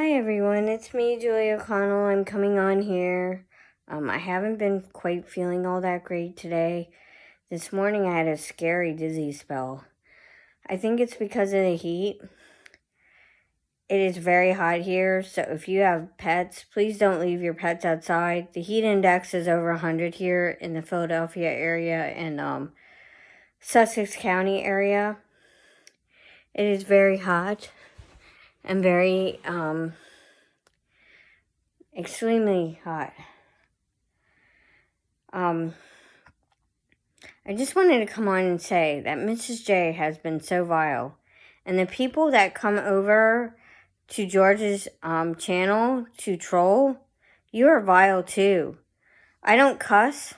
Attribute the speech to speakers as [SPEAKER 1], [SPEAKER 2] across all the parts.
[SPEAKER 1] Hi everyone, it's me, Julia O'Connell. I'm coming on here. I haven't been quite feeling all that great today. This morning I had a scary dizzy spell. I think it's because of the heat. It is very hot here, so if you have pets, please don't leave your pets outside. The heat index is over 100 here in the Philadelphia area and Sussex County area. It is very hot and very extremely hot. I just wanted to come on and say that Mrs. J has been so vile. And the people that come over to George's channel to troll, you are vile too. I don't cuss,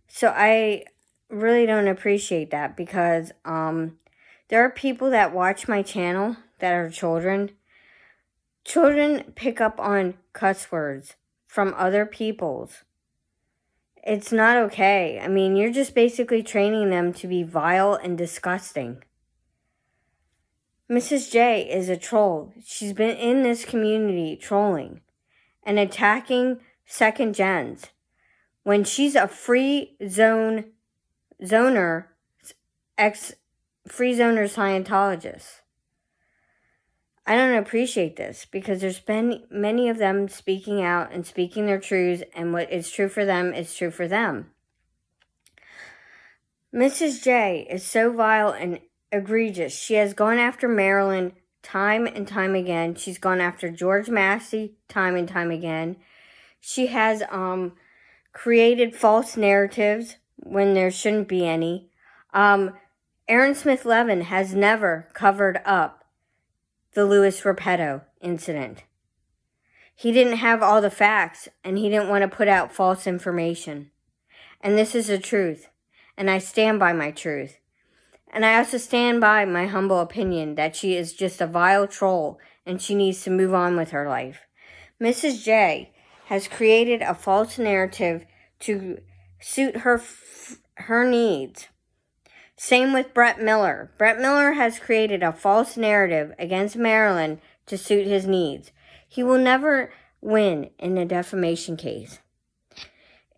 [SPEAKER 1] so I really don't appreciate that because there are people that watch my channel that are children. Children pick up on cuss words from other people's. It's not okay. I mean, you're just basically training them to be vile and disgusting. Mrs. J is a troll. She's been in this community trolling and attacking second gens when she's a free zoner, free zoner Scientologist. I don't appreciate this because there's been many of them speaking out and speaking their truths, and what is true for them is true for them. Mrs. J is so vile and egregious. She has gone after Marilyn time and time again. She's gone after George Massey time and time again. She has created false narratives when there shouldn't be any. Aaron Smith Levin has never covered up the Louis Repetto incident. He didn't have all the facts, and he didn't want to put out false information. And this is the truth, and I stand by my truth. And I also stand by my humble opinion that she is just a vile troll, and she needs to move on with her life. Mrs. J has created a false narrative to suit her needs. Same with Brett Miller. Brett Miller has created a false narrative against Marilyn to suit his needs. He will never win in a defamation case.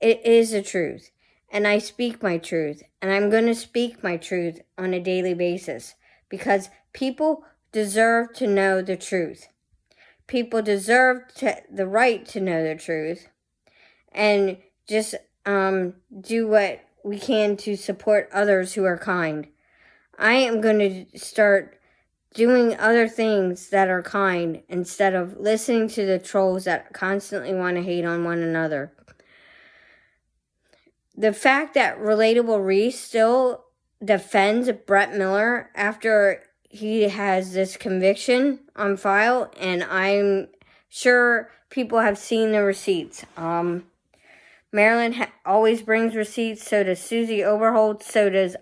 [SPEAKER 1] It is the truth, and I speak my truth, and I'm going to speak my truth on a daily basis because people deserve to know the truth. People deserve the right to know the truth, and just do what we can to support others who are kind. I am going to start doing other things that are kind instead of listening to the trolls that constantly want to hate on one another. The fact that Relatable Reese still defends Brett Miller after he has this conviction on file, and I'm sure people have seen the receipts. Marilyn always brings receipts, so does Susie Oberholtz, so does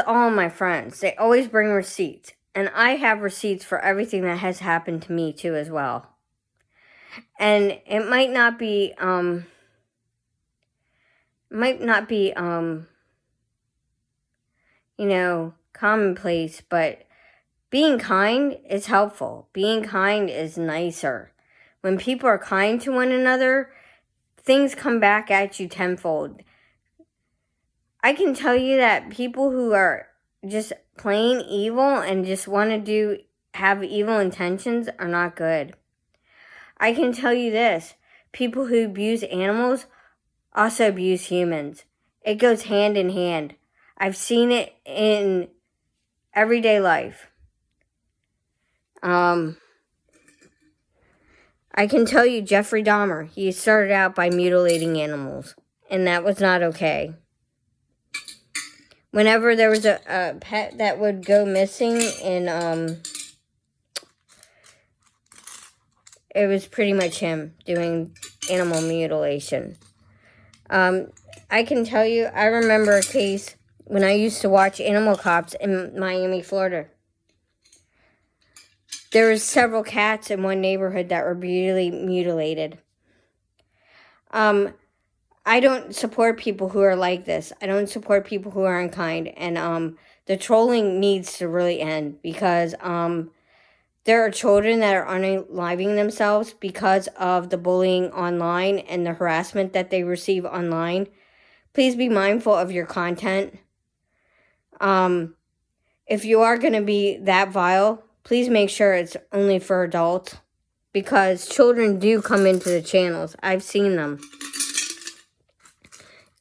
[SPEAKER 1] all my friends. They always bring receipts, and I have receipts for everything that has happened to me too as well. And it might not be commonplace, but being kind is helpful. Being kind is nicer. When people are kind to one another, things come back at you tenfold. I can tell you that people who are just plain evil and just want to have evil intentions are not good. I can tell you this, people who abuse animals also abuse humans. It goes hand in hand. I've seen it in everyday life. I can tell you Jeffrey Dahmer, he started out by mutilating animals, and that was not okay. Whenever there was a pet that would go missing, and it was pretty much him doing animal mutilation. I can tell you, I remember a case when I used to watch Animal Cops in Miami, Florida. There was several cats in one neighborhood that were brutally mutilated. I don't support people who are like this. I don't support people who are unkind. And the trolling needs to really end because there are children that are unaliving themselves because of the bullying online and the harassment that they receive online. Please be mindful of your content. If you are going to be that vile, please make sure it's only for adults, because children do come into the channels. I've seen them.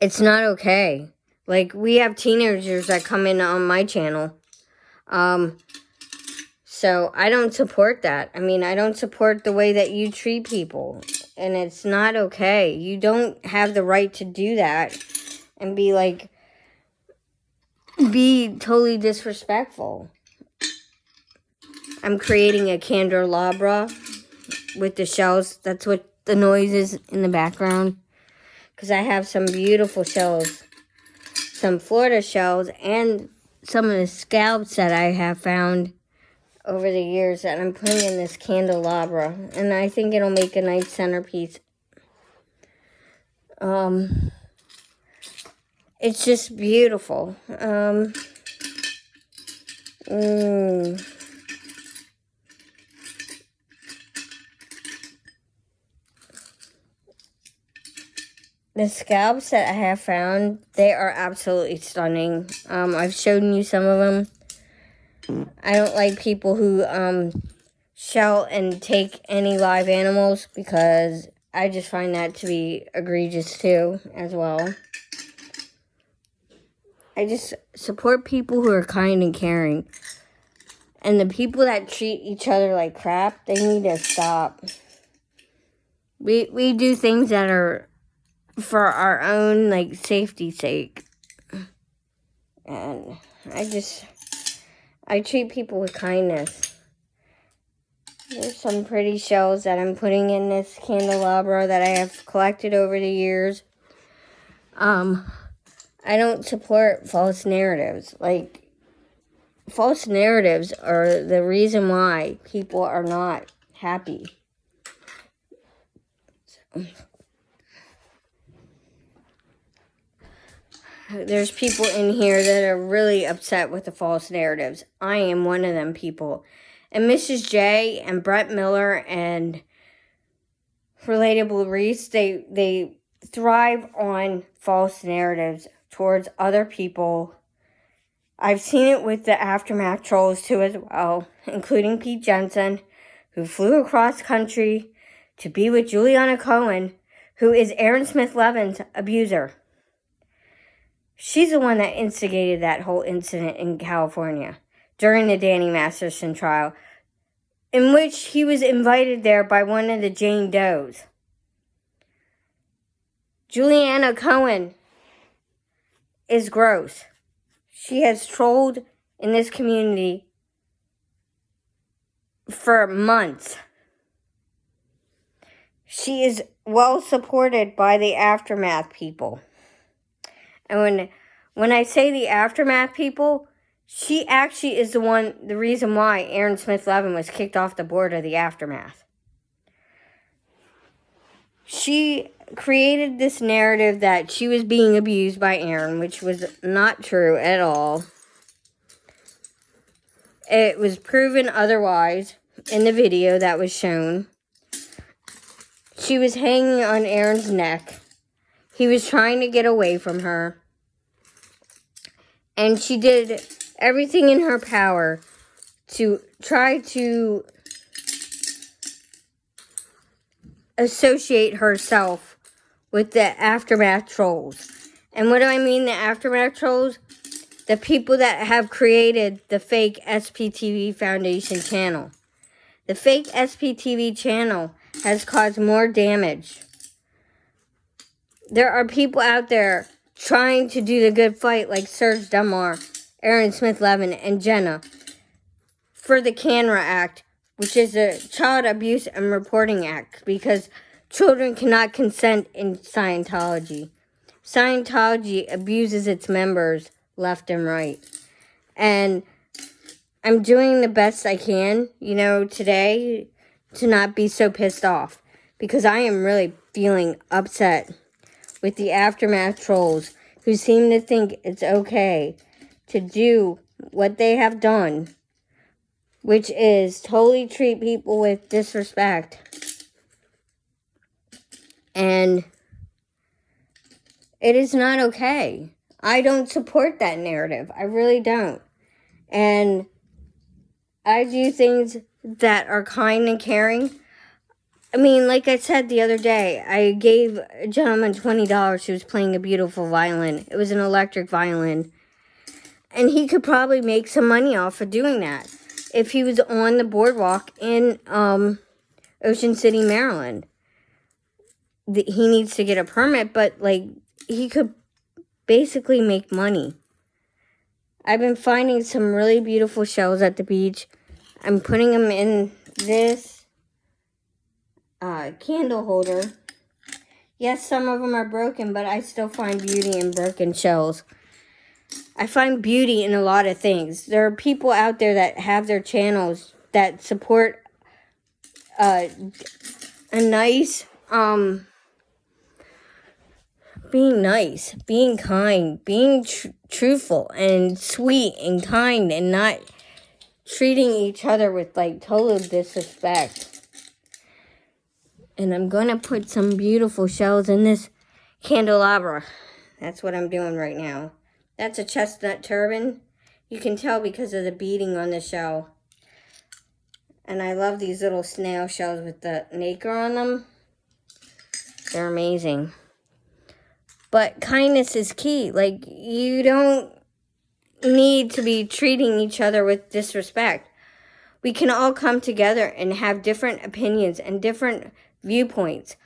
[SPEAKER 1] It's not okay. Like, we have teenagers that come in on my channel. So I don't support that. I mean, I don't support the way that you treat people. And it's not okay. You don't have the right to do that and be totally disrespectful. I'm creating a candelabra with the shells. That's what the noise is in the background. Because I have some beautiful shells. Some Florida shells and some of the scalps that I have found over the years that I'm putting in this candelabra. And I think it'll make a nice centerpiece. It's just beautiful. The scalps that I have found, they are absolutely stunning. I've shown you some of them. I don't like people who shell and take any live animals, because I just find that to be egregious too, as well. I just support people who are kind and caring. And the people that treat each other like crap, they need to stop. We do things that are for our own, safety's sake. And I treat people with kindness. There's some pretty shells that I'm putting in this candelabra that I have collected over the years. I don't support false narratives. False narratives are the reason why people are not happy. There's people in here that are really upset with the false narratives. I am one of them people. And Mrs. J and Brett Miller and Relatable Reese, they thrive on false narratives towards other people. I've seen it with the Aftermath trolls too as well, including Pete Jensen, who flew across country to be with Juliana Cohen, who is Aaron Smith Levin's abuser. She's the one that instigated that whole incident in California during the Danny Masterson trial, in which he was invited there by one of the Jane Does. Juliana Cohen is gross. She has trolled in this community for months. She is well supported by the Aftermath people. And when I say the Aftermath people, she actually is the reason why Aaron Smith Levin was kicked off the board of the Aftermath. She created this narrative that she was being abused by Aaron, which was not true at all. It was proven otherwise in the video that was shown. She was hanging on Aaron's neck. He was trying to get away from her. And she did everything in her power to try to associate herself with the Aftermath trolls. And what do I mean, the Aftermath trolls? The people that have created the fake SPTV Foundation channel. The fake SPTV channel has caused more damage. There are people out there trying to do the good fight, like Serge Demar, Aaron Smith Levin, and Jenna, for the CANRA Act, which is a Child Abuse and Reporting Act, because children cannot consent in Scientology. Scientology abuses its members left and right. And I'm doing the best I can, today, to not be so pissed off, because I am really feeling upset with the Aftermath trolls, who seem to think it's okay to do what they have done which is totally treat people with disrespect. And it is not okay. I don't support that narrative. I really don't. And I do things that are kind and caring. I mean, like I said the other day, I gave a gentleman $20 who was playing a beautiful violin. It was an electric violin. And he could probably make some money off of doing that if he was on the boardwalk in Ocean City, Maryland. He needs to get a permit, but, like, he could basically make money. I've been finding some really beautiful shells at the beach. I'm putting them in this candle holder. Yes, some of them are broken, but I still find beauty in broken shells. I find beauty in a lot of things. There are people out there that have their channels that support a nice, being nice, being kind, being truthful and sweet and kind and not treating each other with, like, total disrespect. And I'm going to put some beautiful shells in this candelabra. That's what I'm doing right now. That's a chestnut turban. You can tell because of the beading on the shell. And I love these little snail shells with the nacre on them. They're amazing. But kindness is key. Like, you don't need to be treating each other with disrespect. We can all come together and have different opinions and different viewpoints.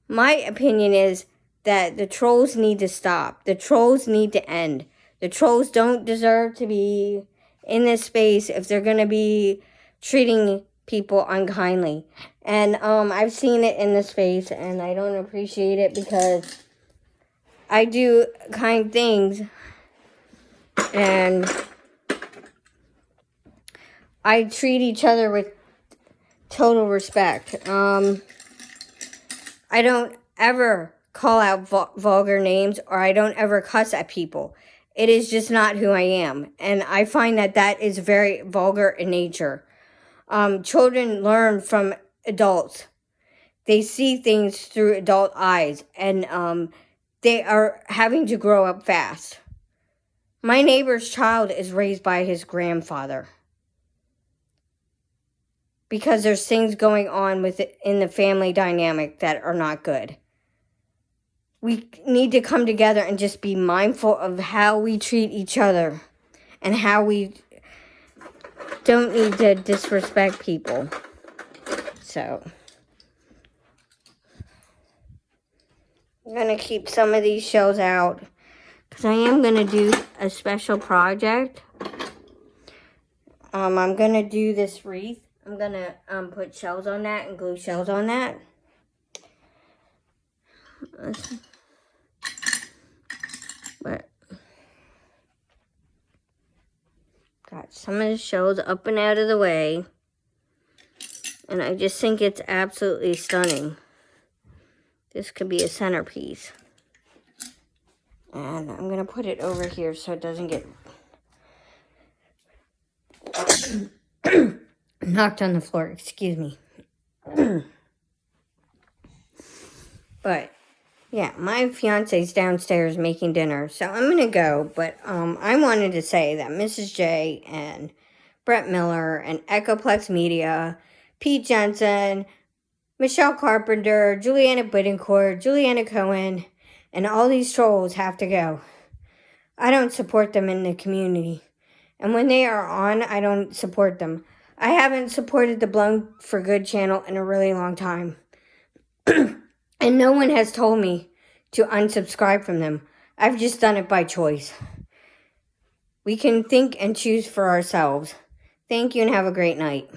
[SPEAKER 1] My opinion is that the trolls need to stop. The trolls need to end. The trolls don't deserve to be in this space if they're going to be treating people unkindly. And I've seen it in this space, and I don't appreciate it because I do kind things, and I treat each other with total respect. I don't ever call out vulgar names, or I don't ever cuss at people. It is just not who I am. And I find that that is very vulgar in nature. Children learn from adults. They see things through adult eyes, and they are having to grow up fast. My neighbor's child is raised by his grandfather because there's things going on in the family dynamic that are not good. We need to come together and just be mindful of how we treat each other and how we don't need to disrespect people. So, I'm going to keep some of these shells out because I am going to do a special project. I'm going to do this wreath. I'm going to put shells on that and glue shells on that. But got some of the shells up and out of the way. And I just think it's absolutely stunning. This could be a centerpiece. And I'm going to put it over here so it doesn't get knocked on the floor. Excuse me. But, yeah, my fiance's downstairs making dinner. So I'm going to go. But I wanted to say that Mrs. J and Brett Miller and Echoplex Media, Pete Jensen, Michelle Carpenter, Juliana Bittencourt, Juliana Cohen, and all these trolls have to go. I don't support them in the community. And when they are on, I don't support them. I haven't supported the Blown for Good channel in a really long time. And no one has told me to unsubscribe from them. I've just done it by choice. We can think and choose for ourselves. Thank you and have a great night.